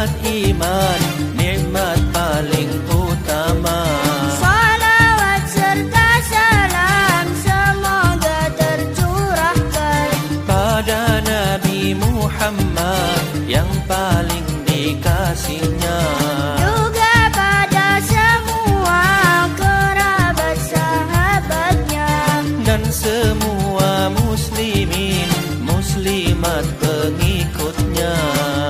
nikmat iman, nikmat paling utama. Salawat serta salam semoga tercurahkan pada Nabi Muhammad yang paling dikasihnya, juga pada semua kerabat sahabatnya, dan semua muslimin muslimat pengikutnya.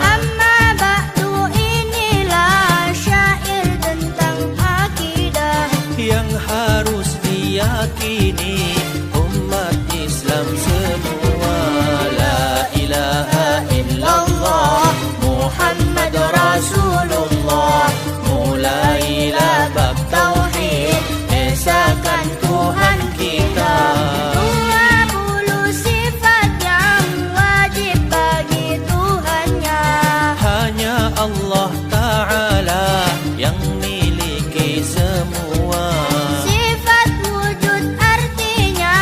Amma ba'du, inilah syair tentang akidah yang harus diyakini umat Islam semua. La ilaha illallah Muhammad Rasulullah, mulailah bab tauhid, esakan Tuhan kita. 20 sifat yang wajib bagi Tuhannya, Hanya Allah Ta'ala yang miliki semua. sifat wujud artinya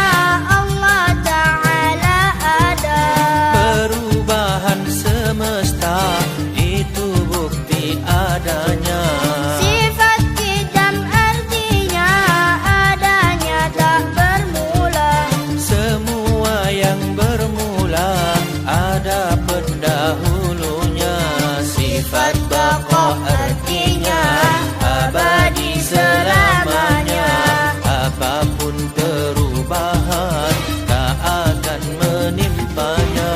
Allah Ta'ala ada. Perubahan semesta itu bukti adanya. Sifat kidam artinya adanya tak bermula. Semua yang bermula ada pendahulunya. Sifat baqa artinya abadi selamanya. Apapun perubahan tak akan menimpanya.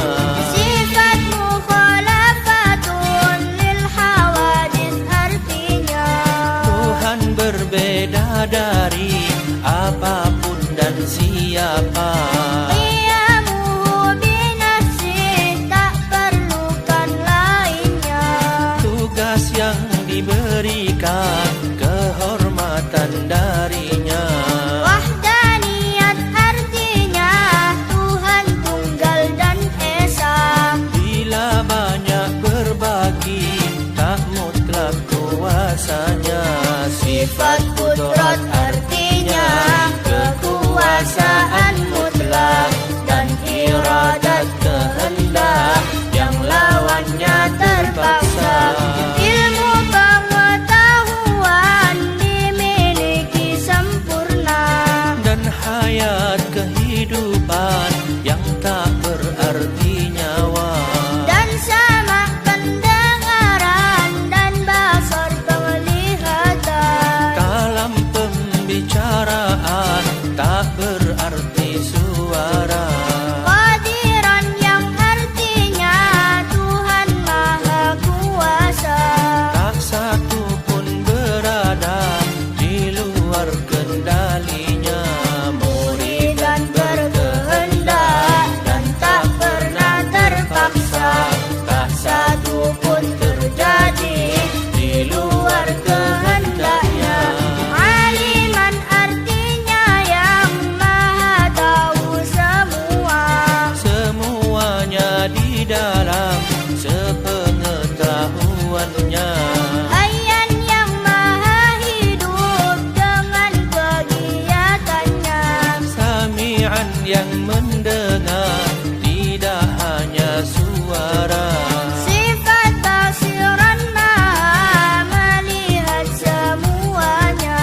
Sifat mukhalafatun lil hawadis artinya Tuhan berbeda dari apapun dan siapa. qiyamuhu binafsih, tak perlukan lainnya. Tugas yang diberikan kehormatan darinya. Wahdaniyat artinya Tuhan tunggal dan esa. Bila banyak berbagi tak mutlak kuasanya. Sifat kudrat artinya kekuasaan mutlak, dan iradat kehendak yang lawannya terpaksa. Ilmu pengetahuan dimiliki sempurna, Dan hayat kehidupan yang tak berarti nyawa. dan sama pendengaran dan basar penglihatan. Dalam pembicaraan tak berarti suara. Qadiran yang artinya Tuhan Maha Kuasa. Tak satu pun berada di luar kendalinya. Murni dan berkehendak dan tak pernah terpaksa. Tak satu pun terjadi di luar kehendaknya. Aliman artinya yang Maha tahu semua. Semuanya di dalam sepengetahuannya. Hayyan yang Maha hidup dengan kegiatannya. Sami'an yang mendengar tidak hanya suara. Sifat basiran Maha melihat semuanya.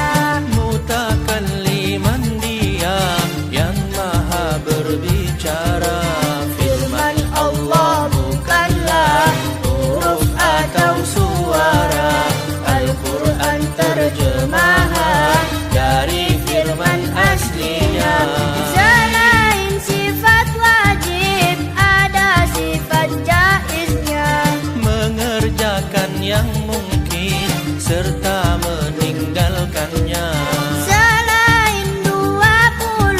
Mutakalliman dia yang maha berbicara. Firman Allah bukanlah huruf atau suara. Al-Quran terjemahan dari firman aslinya. Selain sifat wajib ada sifat jaiznya. Mengerjakan yang mungkin serta meninggalkannya. Selain 20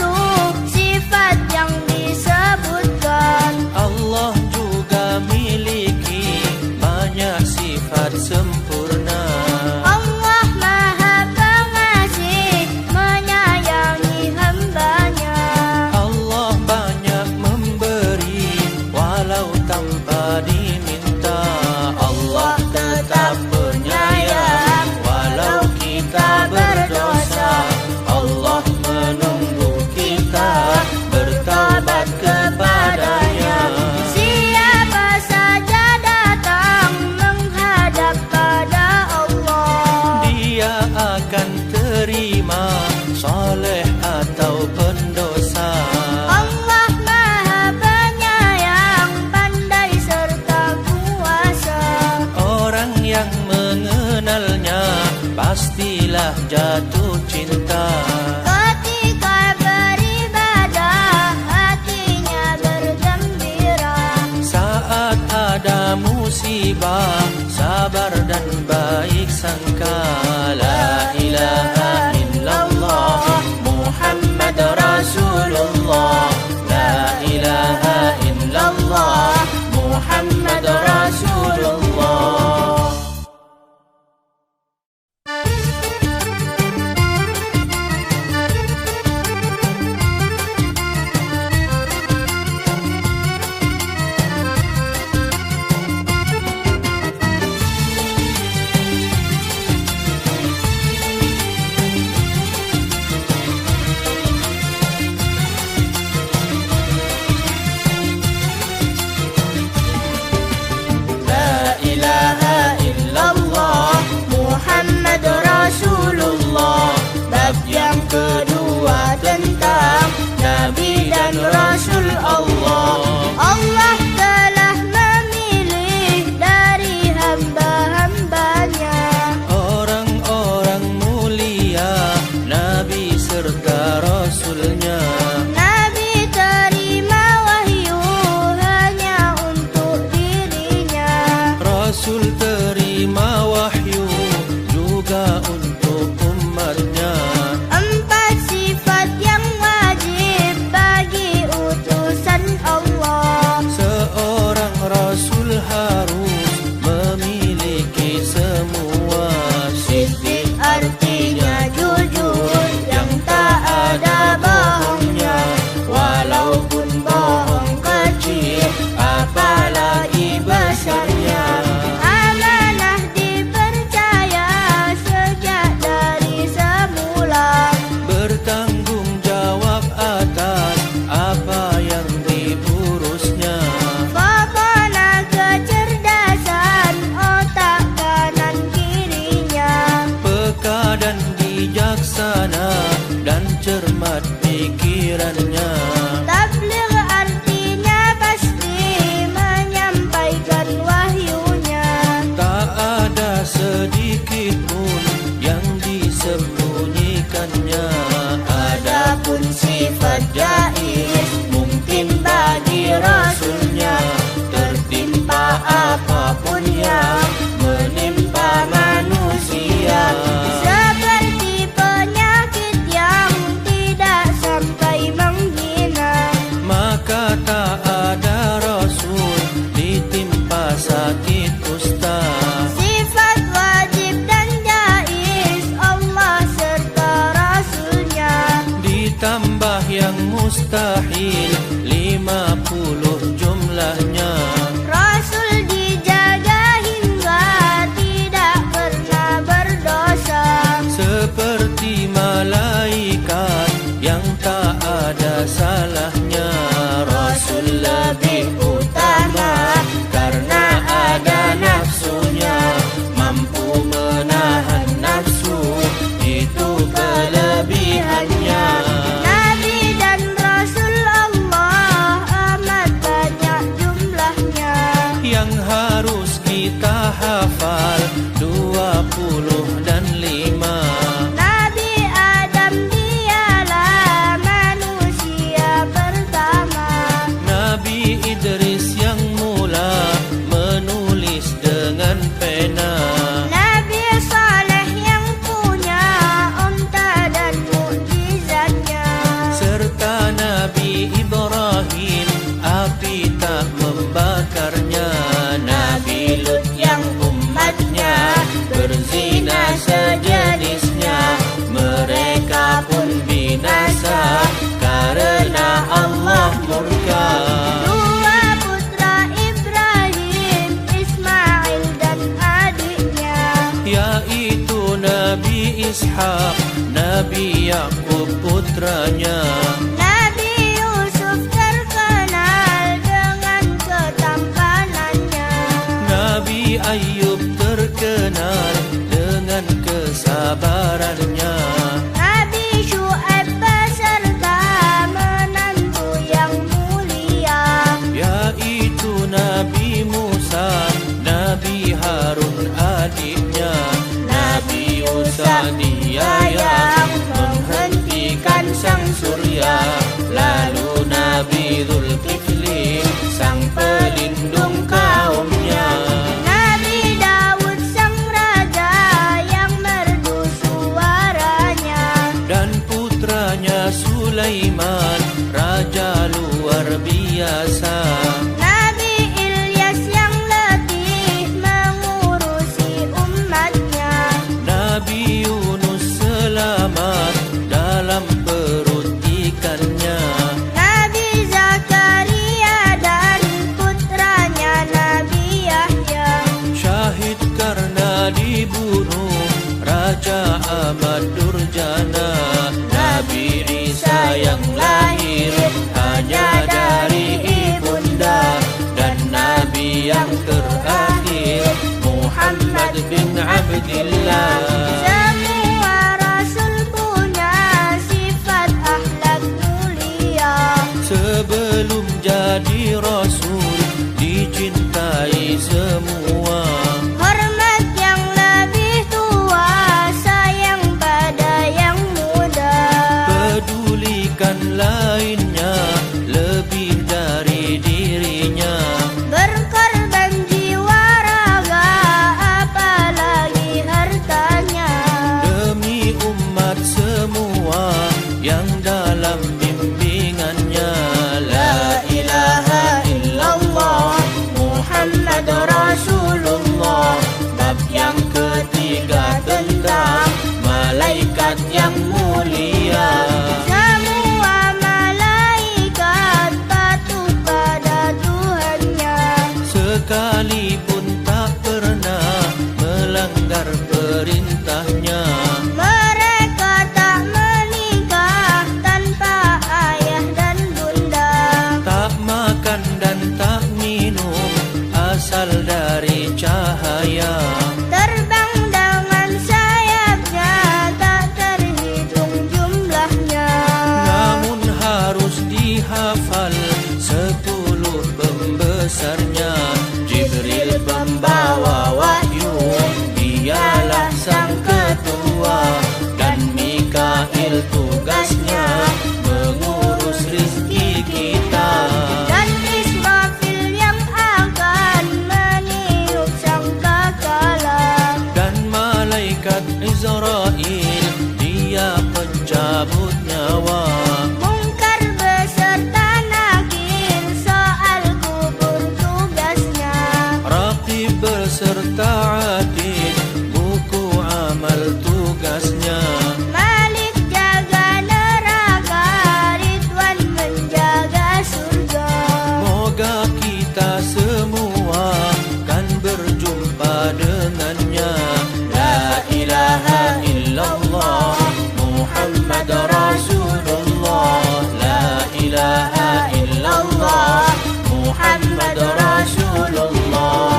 sifat yang disebutkan, Allah juga miliki banyak sifat sempurna. Allah Maha Pengasih menyayangi hambanya. Allah banyak memberi walau tanpa diminta. Allah tetap penyayang yang mengenalnya pastilah jatuh cinta. Ketika beribadah hatinya bergembira. Saat ada musibah sabar dan baik sangka. La ilaha illallah Muhammad Rasulullah. La ilaha illallah Muhammad Rasulullah. Rasulullah. Bab yang kedua tentang Nabi dan Rasul Allah. Allah telah memilih dari hamba-hambanya Orang-orang mulia Nabi serta Rasulnya. Nabi terima wahyu hanya untuk dirinya. Rasul terima wahyu juga untuk umatnya. Empat sifat yang wajib bagi utusan Allah. Seorang Rasul harus memiliki semua. Siddiq artinya jujur yang tak ada bohongnya. Walaupun bohong kecil apalagi besarnya. Amanah dipercaya sejak dari semula. Bertanggung jawab atas apa yang diurusnya. Fadhana kecerdasan otak kanan kirinya. Peka dan bijaksana dan cermat pikirannya. Tabligh artinya pasti menyampaikan wahyunya. Tak ada sedikit pun yang disembunyikannya. Adapun sifat jais mungkin bagi Rasulnya. Tertimpa apapun yang menimpa manusia. Seperti penyakit yang tidak sampai menghina. Maka tak ada Rasul ditimpa sakit kusta. Sifat wajib dan jais Allah serta Rasulnya. Ditambah yang mustahil 50 jumlahnya. Rasul dijaga hingga tidak pernah berdosa. Seperti malaikat yang tak ada salahnya. Rasul lebih utama karena ada nafsunya. Mampu menahan nafsu, itu kelebihannya. Nabi dan Rasul Allah amat banyak jumlahnya. Yang harus kita hafal 20 dan 5. Nabi Adam dialah manusia pertama. Nabi Idris yang mula menulis dengan pena. Nabi Saleh yang punya unta dan mukjizatnya. Serta Nabi Ibrahim api tak membakarnya. Nabi Lut yang umatnya berzina sejenisnya. Mereka pun binasa karena Allah murka. Dua putra Ibrahim, Ismail dan adiknya. Yaitu Nabi Ishak, Nabi Yakub putranya. Nabi Yusuf terkenal dengan ketampanannya. Nabi Ayub terkenal dengan kesabarannya. Nabi Syuaib beserta menantu yang mulia. Yaitu Nabi Musa, Nabi Harun adik amat durjana. Nabi Isa yang lahir hanya dari ibunda, dan Nabi yang terakhir Muhammad bin Abdillah. Semua rasul punya sifat akhlak mulia. Sebelum jadi rasul dicintai semua. Hormat yang lebih tua, sayang pada yang muda. Pedulikan lainnya lebih dari dirinya. Berkorban jiwa raga, apalagi hartanya. Demi umat semua yang dalam bimbingannya. La ilaha illallah Muhammad Rasulullah. Bab yang ketiga tentang malaikat yang mulia. Semua malaikat patuh pada Tuhannya. Sekalipun tak pernah melanggar perintahnya. Mereka tak menikah tanpa ayah dan bunda. Tak makan dan tak minum asal dari cahaya. Terbang dengan sayapnya, tak terhitung jumlahnya. Namun harus dihafal 10 pembesarnya. Jibril pembawa wahyu, dialah sang ketua. Dan Mikail tugasnya mengurus rizki kita. Dan Israfil yang akan meniup sangkakala. Dan malaikat Israel, dia pencabut nyawa. Mungkar beserta Nakir, soal kubur tugasnya. Raqib beserta Atid, buku amal tugasnya. Malik jaga neraka, Ridwan menjaga surga. Moga kita semua kan berjumpa dengannya. La ilaha illallah Muhammad Rasulullah. La ilaha illallah Muhammad Rasulullah.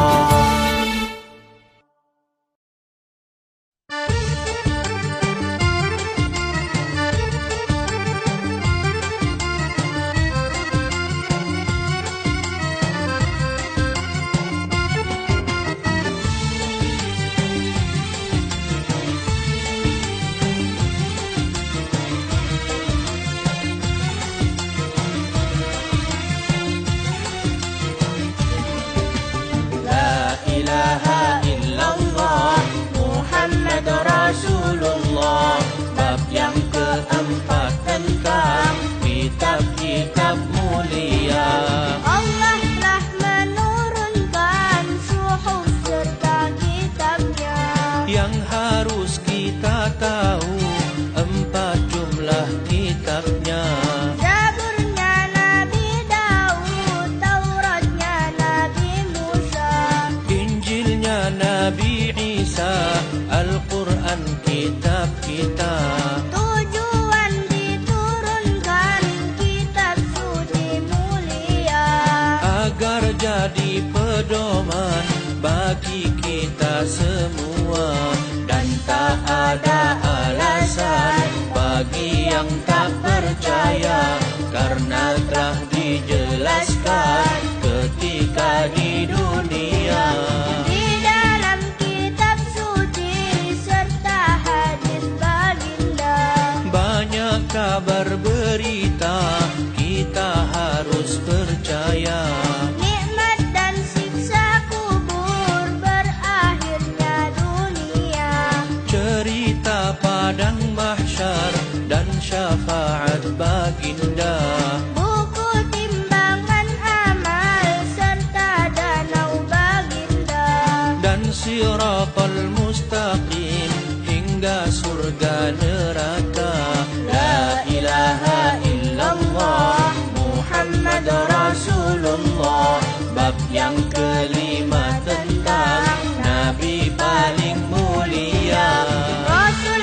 La ilaha illallah Muhammad Rasulullah. Bab yang keempat tentang kitab-kitab mulia. Allah telah menurunkan suhuf serta kitabnya. Yang harus kita tahu 4 jumlah kitabnya. Zaburnya Nabi Daud, Tauratnya Nabi Musa. Injilnya Nabi Isa, Al-Quran kitab kita. Tujuan diturunkan kitab suci mulia. Agar jadi pedoman bagi kita semua. Dan tak ada alasan bagi yang tak percaya, karena telah dijelaskan ketika di dunia. Di dalam kitab suci serta hadis baginda. Banyak kabar berita kita harus percaya. Nikmat dan siksa kubur, berakhirnya dunia. Cerita padang mahsyar dan syafaat baginda. Buku timbangan amal serta danau baginda. Dan siratal mustaqim hingga surga neraka. La ilaha illallah Muhammad Rasulullah. Bab yang kelima tentang Nabi paling mulia. Rasul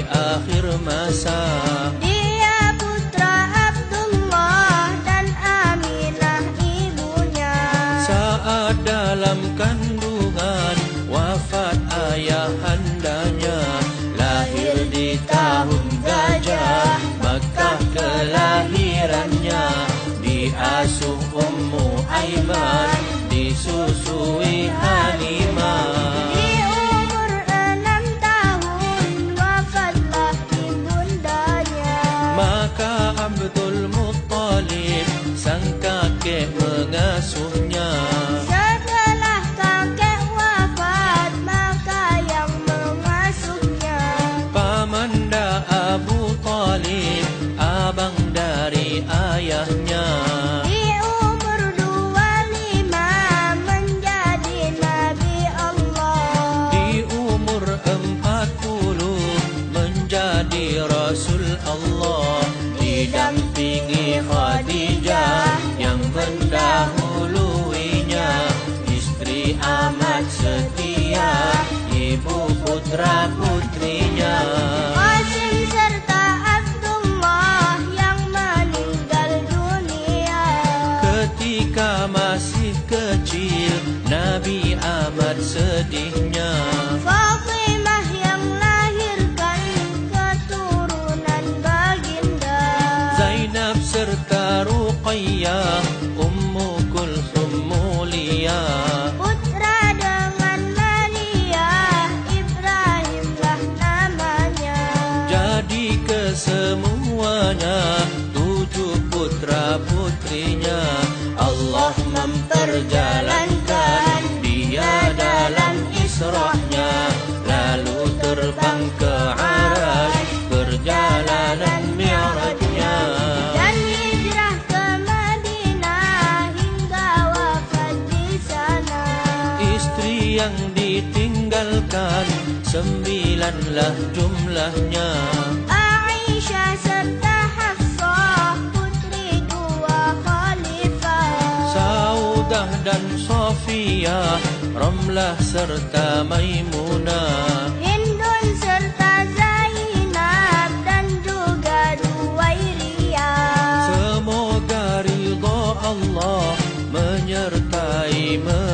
di akhir masa. Dia putra Abdullah dan Aminah ibunya. Saat dalam kandungan wafat ayahandanya, lahir di tahun gajah, Makkah kelahirannya. Diasuh Ummu Aiman, disusui Halimah. Di umur 6 tahun wafatlah ibundanya. Maka Abdul Muttalib sang kakek mengasuhnya. Setelah kakek wafat, maka yang mengasuhnya Pamanda Abu Talib, abang dari ayahnya. di umur 25 menjadi Nabi Allah. Di umur 40 menjadi Rasul Allah. Didampingi Khadijah yang mendahuluinya, istri amat setia, ibu putra putrinya. Qasim serta Abdullah yang meninggal dunia. Ketika masih kecil, Nabi amat sedihnya. Fatimah yang lahirkan keturunan baginda. Zainab serta Ruqayyah, Ummu Kulthum mulia. Putra dengan Maria, Ibrahimlah namanya. Jadi kesemuanya 7 putra putrinya. Allah memperjalankan dia dalam Isra'nya, lalu terbang ke Arasy, perjalanan Mi'rajnya. Dan hijrah ke Madinah hingga wafat di sana. Istri yang ditinggalkan 9lah jumlahnya. Aisyah serta Hafsah, putri 2 khalifah. Saudah dan Sofia, Ramlah serta Maimunah. Hindun serta Zainab dan juga Juwairiyah. Semoga ridha Allah menyertai mereka.